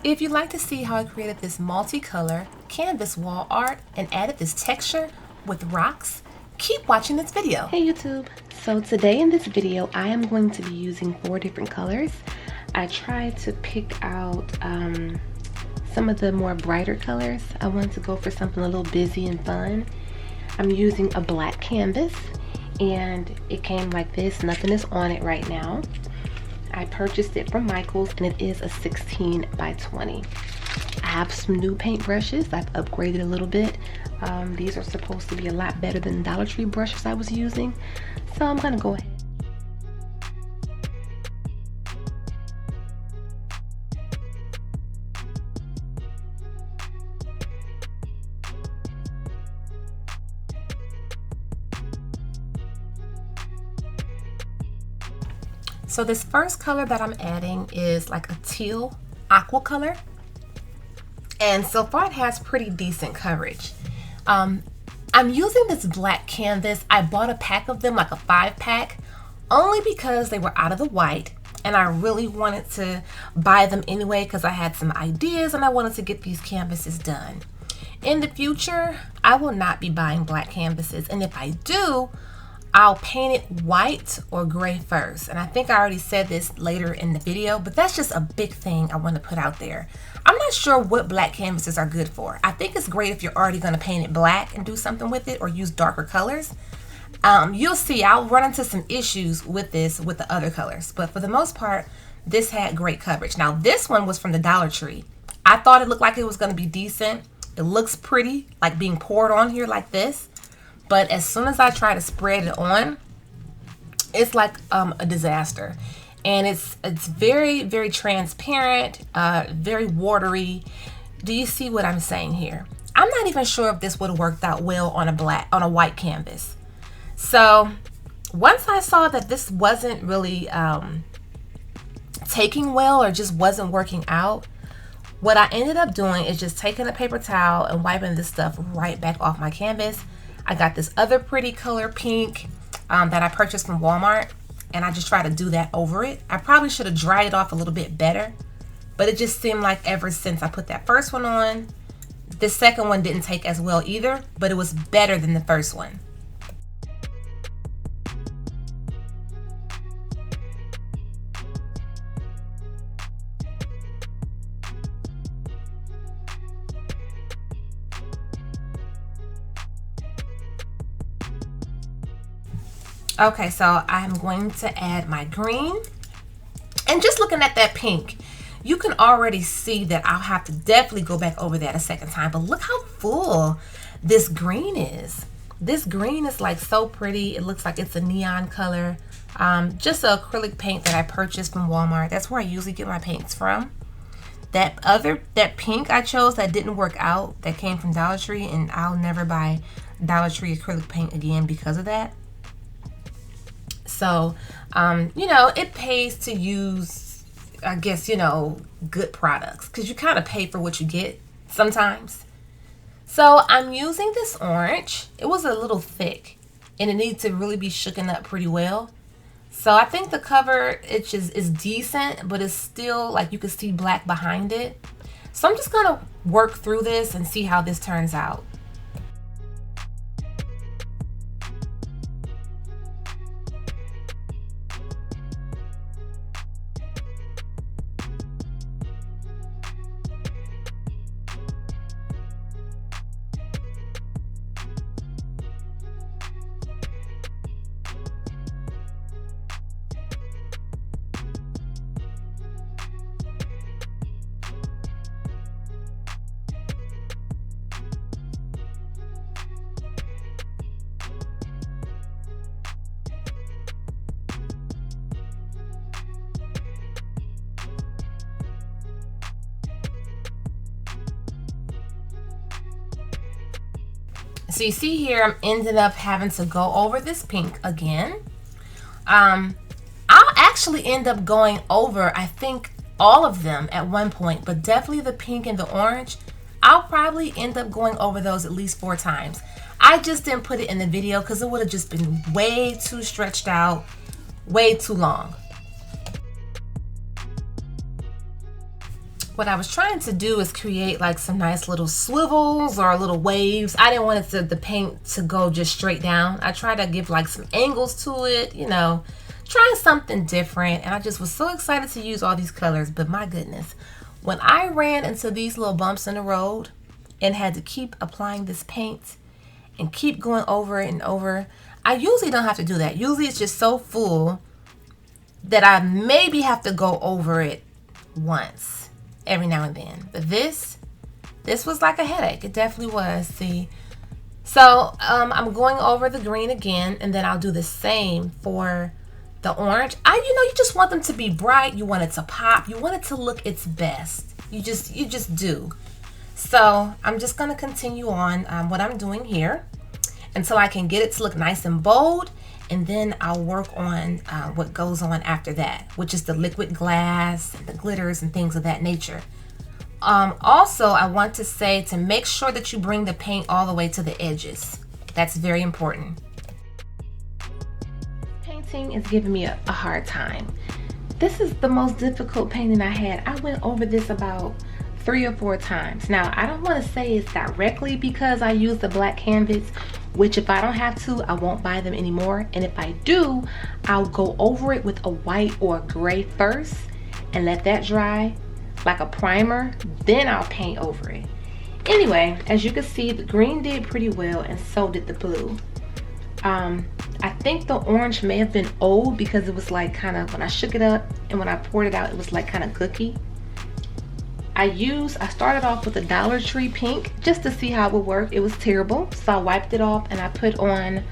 If you'd like to see how I created this multicolor canvas wall art and added this texture with rocks, keep watching this video. Hey YouTube! So today in this video, I am going to be using 4 different colors. I tried to pick out some of the more brighter colors. I wanted to go for something a little busy and fun. I'm using a black canvas and it came like this. Nothing is on it right now. I purchased it from Michael's and it is a 16 by 20. I have some new paint brushes. I've upgraded a little bit. These are supposed to be a lot better than Dollar Tree brushes I was using. So I'm gonna go ahead. So this first color that I'm adding is like a teal aqua color. And so far it has pretty decent coverage. I'm using this black canvas. I bought a pack of them, like a 5-pack, only because they were out of the white. And I really wanted to buy them anyway because I had some ideas and I wanted to get these canvases done. In the future, I will not be buying black canvases. And if I do, I'll paint it white or gray first. And I think I already said this later in the video, but that's just a big thing I want to put out there. I'm not sure what black canvases are good for. I think it's great if you're already going to paint it black and do something with it or use darker colors. You'll see I'll run into some issues with this with the other colors, but for the most part, this had great coverage. Now this one was from the Dollar Tree. I thought it looked like it was going to be decent. It looks pretty, like being poured on here like this. But as soon as I try to spread it on, it's like a disaster. And it's very, very transparent, very watery. Do you see what I'm saying here? I'm not even sure if this would have worked out well on a white canvas. So once I saw that this wasn't really taking well or just wasn't working out, what I ended up doing is just taking a paper towel and wiping this stuff right back off my canvas. I got this other pretty color pink that I purchased from Walmart, and I just try to do that over it. I probably should have dried it off a little bit better, but it just seemed like ever since I put that first one on, the second one didn't take as well either, but it was better than the first one. Okay, so I'm going to add my green. And just looking at that pink, you can already see that I'll have to definitely go back over that a second time. But look how full this green is. This green is like so pretty. It looks like it's a neon color. Just an acrylic paint that I purchased from Walmart. That's where I usually get my paints from. That pink I chose that didn't work out, that came from Dollar Tree, and I'll never buy Dollar Tree acrylic paint again because of that. So, you know, it pays to use, I guess, you know, good products because you kind of pay for what you get sometimes. So I'm using this orange. It was a little thick and it needs to really be shooken up pretty well. So I think the cover is decent, but it's still like you can see black behind it. So I'm just going to work through this and see how this turns out. So you see here, I'm ended up having to go over this pink again. I'll actually end up going over, I think, all of them at one point, but definitely the pink and the orange, I'll probably end up going over those at least 4 times. I just didn't put it in the video because it would have just been way too stretched out, way too long. what I was trying to do is create like some nice little swivels or little waves. I didn't want the paint to go just straight down. I tried to give like some angles to it, you know, trying something different. And I just was so excited to use all these colors. But my goodness, when I ran into these little bumps in the road and had to keep applying this paint and keep going over it and over, I usually don't have to do that. Usually it's just so full that I maybe have to go over it once every now and then. But this was like a headache. It definitely was. See, so I'm going over the green again, and then I'll do the same for the orange. You just want them to be bright. You want it to pop. You want it to look its best. You just do. So I'm just gonna continue on what I'm doing here until I can get it to look nice and bold. And then I'll work on what goes on after that, which is the liquid glass, the glitters, and things of that nature. Also, I want to say to make sure that you bring the paint all the way to the edges. That's very important. Painting is giving me a hard time. This is the most difficult painting I had. I went over this about 3 or 4 times. Now, I don't want to say it's directly because I use the black canvas, which if I don't have to, I won't buy them anymore. And if I do, I'll go over it with a white or a gray first and let that dry like a primer, then I'll paint over it. Anyway, as you can see, the green did pretty well and so did the blue. I think the orange may have been old because it was like kind of, when I shook it up and when I poured it out, it was like kind of cookie. I started off with a Dollar Tree pink just to see how it would work. It was terrible, so I wiped it off and I put on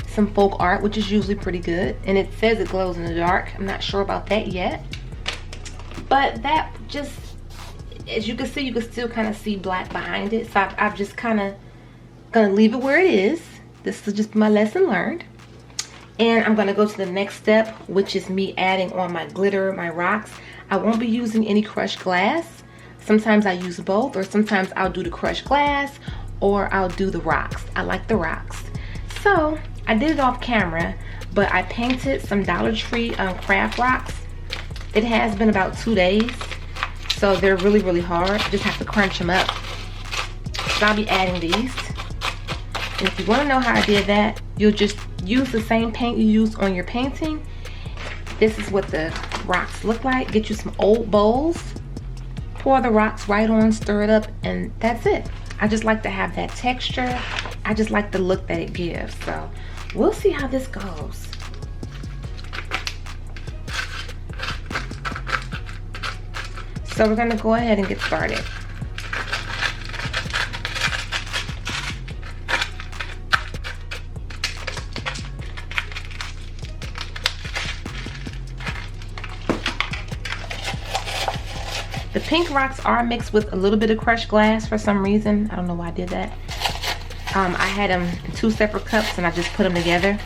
some folk art, which is usually pretty good, and it says it glows in the dark. I'm not sure about that yet, but that just, as you can see, you can still kind of see black behind it, so I've just kind of gonna leave it where it is. This is just my lesson learned, and I'm gonna go to the next step, which is me adding on my glitter, my rocks. I won't be using any crushed glass. Sometimes I use both, or sometimes I'll do the crushed glass or I'll do the rocks. I like the rocks. So I did it off camera, but I painted some Dollar Tree craft rocks. It has been about 2 days, so they're really, really hard. You just have to crunch them up. So I'll be adding these. And if you want to know how I did that, you'll just use the same paint you use on your painting. This is what the rocks look like. Get you some old bowls, pour the rocks right on, stir it up, and that's it. I just like to have that texture. I just like the look that it gives. So we'll see how this goes. So we're gonna go ahead and get started. The pink rocks are mixed with a little bit of crushed glass for some reason. I don't know why I did that. I had them in 2 separate cups and I just put them together.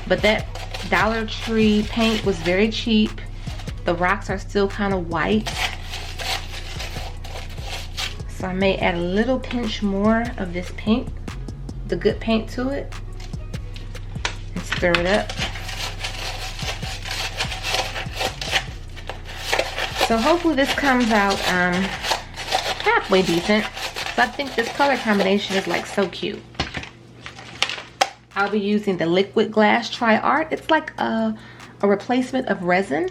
But that Dollar Tree paint was very cheap. The rocks are still kind of white. So I may add a little pinch more of this paint, the good paint, to it. And stir it up. So hopefully this comes out halfway decent. So I think this color combination is like so cute. I'll be using the liquid glass Tri Art. It's like a replacement of resin.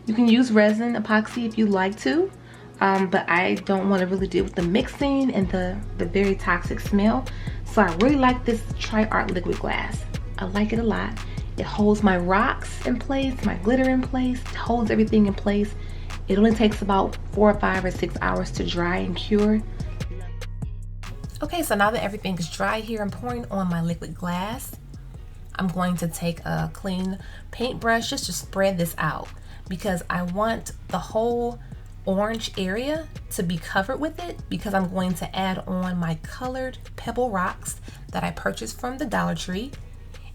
You can use resin epoxy if you like to, but I don't want to really deal with the mixing and the very toxic smell. So I really like this Tri Art liquid glass. I like it a lot. It holds my rocks in place, my glitter in place. It holds everything in place. It only takes about 4 or 5 or 6 hours to dry and cure. Okay, so now that everything is dry here, I'm pouring on my liquid glass. I'm going to take a clean paintbrush just to spread this out because I want the whole orange area to be covered with it, because I'm going to add on my colored pebble rocks that I purchased from the Dollar Tree.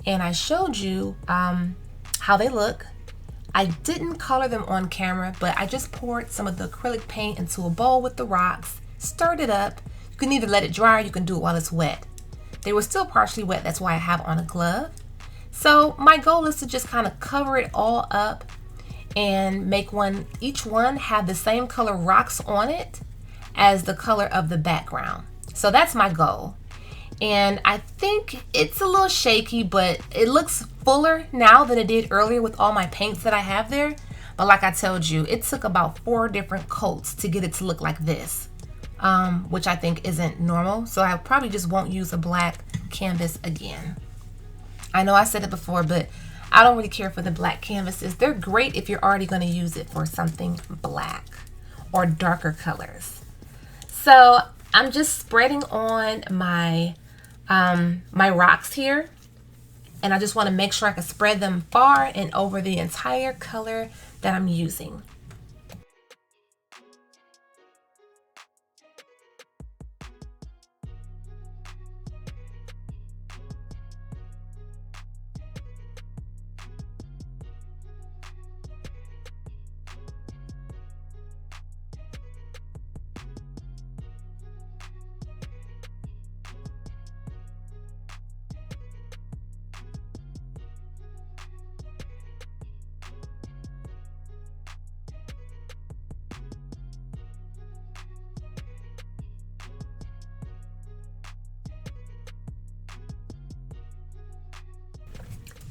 And I showed you how they look. I didn't color them on camera, but I just poured some of the acrylic paint into a bowl with the rocks, stirred it up. You can either let it dry or you can do it while it's wet. They were still partially wet, that's why I have on a glove. So my goal is to just kind of cover it all up and make each one have the same color rocks on it as the color of the background. So that's my goal. And I think it's a little shaky, but it looks fuller now than it did earlier with all my paints that I have there. But like I told you, it took about 4 different coats to get it to look like this, which I think isn't normal. So I probably just won't use a black canvas again. I know I said it before, but I don't really care for the black canvases. They're great if you're already going to use it for something black or darker colors. So I'm just spreading on my my rocks here, and I just want to make sure I can spread them far and over the entire color that I'm using.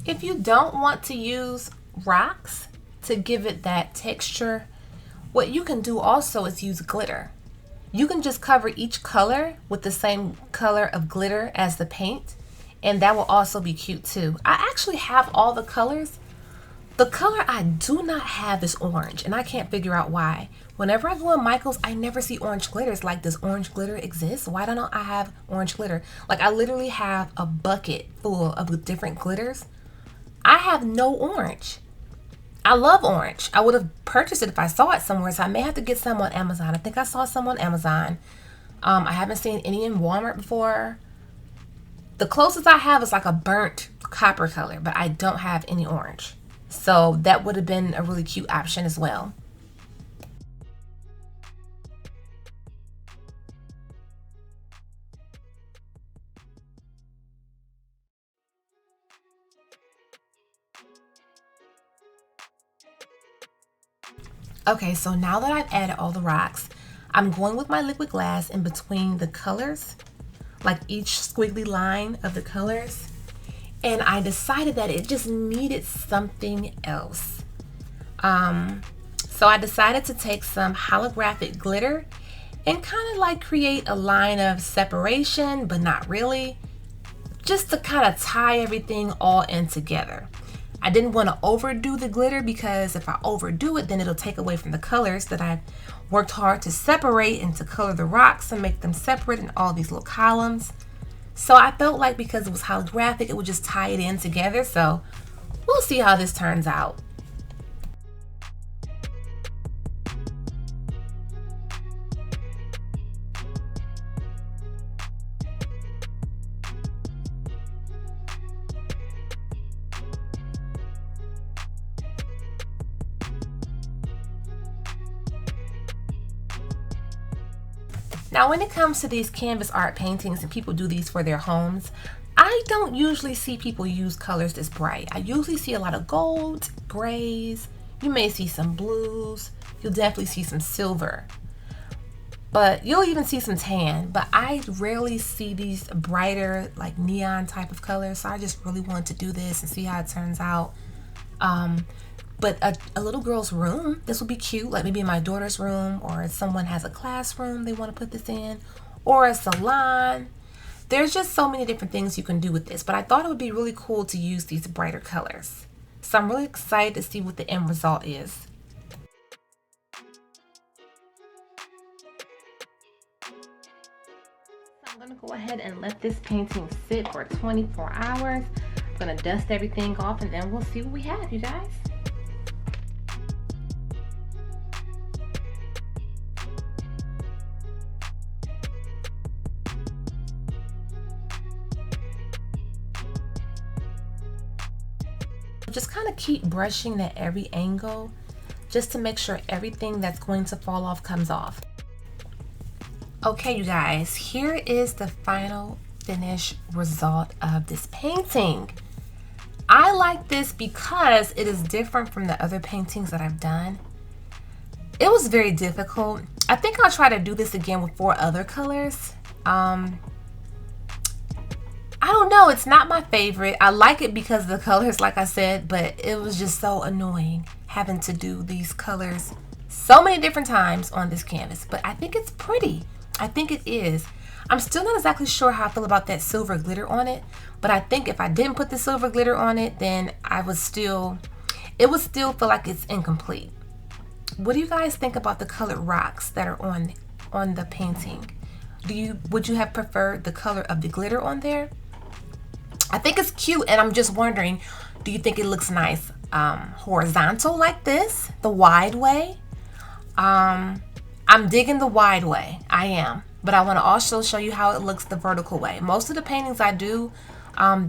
If you don't want to use rocks to give it that texture, what you can do also is use glitter. You can just cover each color with the same color of glitter as the paint, and that will also be cute too. I actually have all the colors. The color I do not have is orange, and I can't figure out why. Whenever I go on Michael's, I never see orange glitter. It's like, does orange glitter exist? Why don't I have orange glitter? Like, I literally have a bucket full of different glitters. I have no orange. I love orange. I would have purchased it if I saw it somewhere, so I may have to get some on Amazon. I think I saw some on Amazon. I haven't seen any in Walmart before. The closest I have is like a burnt copper color, but I don't have any orange. So that would have been a really cute option as well. Okay, so now that I've added all the rocks, I'm going with my liquid glass in between the colors, like each squiggly line of the colors. And I decided that it just needed something else. So I decided to take some holographic glitter and kind of like create a line of separation, but not really, just to kind of tie everything all in together. I didn't want to overdo the glitter, because if I overdo it, then it'll take away from the colors that I've worked hard to separate and to color the rocks and make them separate in all these little columns. So I felt like because it was holographic, it would just tie it in together. So we'll see how this turns out. Now, when it comes to these canvas art paintings and people do these for their homes, I don't usually see people use colors this bright. I usually see a lot of golds, grays, you may see some blues, you'll definitely see some silver, but you'll even see some tan. But I rarely see these brighter, like neon type of colors, so I just really wanted to do this and see how it turns out. But a little girl's room, this would be cute, like maybe in my daughter's room, or if someone has a classroom they want to put this in, or a salon. There's just so many different things you can do with this, but I thought it would be really cool to use these brighter colors. So I'm really excited to see what the end result is. So I'm going to go ahead and let this painting sit for 24 hours. I'm going to dust everything off, and then we'll see what we have, you guys. Just kind of keep brushing at every angle just to make sure everything that's going to fall off comes off. Okay, you guys, here is the final finished result of this painting. I like this because it is different from the other paintings that I've done. It was very difficult. I think I'll try to do this again with 4 other colors. I don't know, it's not my favorite. I like it because of the colors, like I said, but it was just so annoying having to do these colors so many different times on this canvas. But I think it's pretty. I think it is. I'm still not exactly sure how I feel about that silver glitter on it, but I think if I didn't put the silver glitter on it, then it would still feel like it's incomplete. What do you guys think about the colored rocks that are on the painting? Would you have preferred the color of the glitter on there? I think it's cute, and I'm just wondering, do you think it looks nice horizontal like this, the wide way? I'm digging the wide way, I am, but I want to also show you how it looks the vertical way. Most of the paintings I do,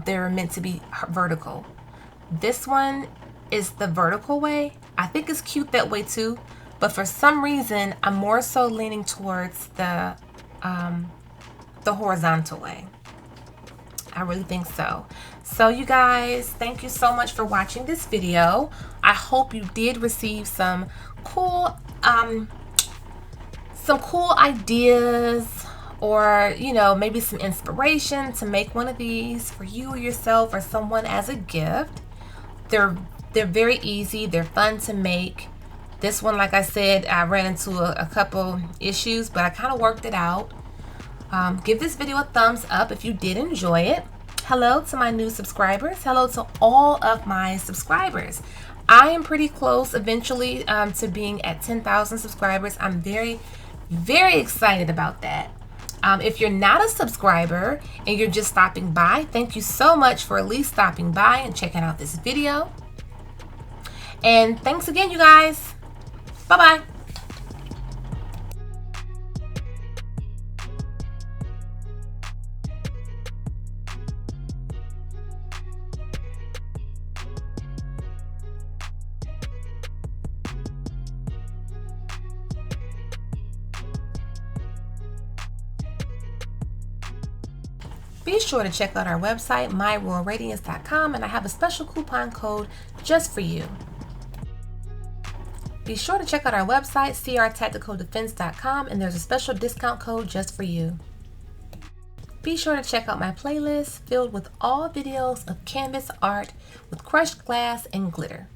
they're meant to be vertical. This one is the vertical way. I think it's cute that way too, but for some reason I'm more so leaning towards the horizontal way. I really think so. So you guys, thank you so much for watching this video. I hope you did receive some cool ideas, or maybe some inspiration to make one of these for you or yourself or someone as a gift. They're very easy, they're fun to make. This one, like I said, I ran into a couple issues, but I kind of worked it out. Give this video a thumbs up if you did enjoy it. Hello to my new subscribers. Hello to all of my subscribers. I am pretty close eventually to being at 10,000 subscribers. I'm very, very excited about that. If you're not a subscriber and you're just stopping by, thank you so much for at least stopping by and checking out this video. And thanks again, you guys. Bye-bye. Be sure to check out our website, myroyalradiance.com, and I have a special coupon code just for you. Be sure to check out our website, crtacticaldefense.com, and there's a special discount code just for you. Be sure to check out my playlist filled with all videos of canvas art with crushed glass and glitter.